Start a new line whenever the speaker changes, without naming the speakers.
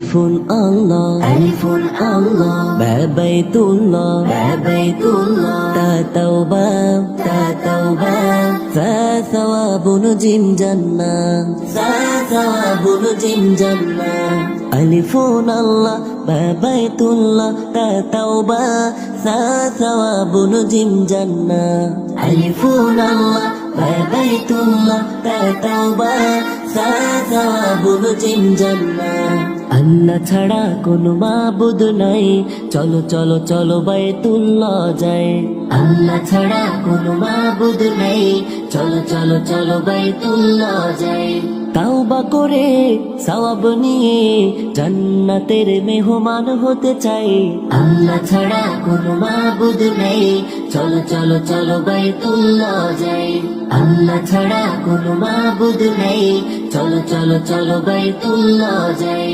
Alifun Allah, Alifun Allah, Ba Baitullah, Ba Baitullah, Ta Tawbah, Ta Tawbah, Fa Thawabun Jim Jannah, Fa Thawabun Jim Jannah. Alifun Allah, Ba Baitullah, Ta Tawbah, Fa Thawabun Jim Jannah. Alifun Allah, Ba Baitullah, Ta Tawbah, Fa Thawabun Jim Jannah. আল্লাহ ছাড়া কোনো মাবুদ নাই, চলো চলো চলো বাইতুল্লাহ যাই। আল্লাহ ছাড়া কোনো মাবুদ নাই, চলো চলো চলো বাইতুল্লাহ যাই। তাওবা করে সওয়াব নিয়ে জান্নাতের মেহমান হতে চাই। আল্লাহ ছাড়া কোনো মাবুদ নাই, চলো চলো চলো বাইতুল্লাহ যাই। আল্লাহ ছাড়া কোনো মাবুদ নাই, চলো চলো চলো বাইতুল্লাহ যাই।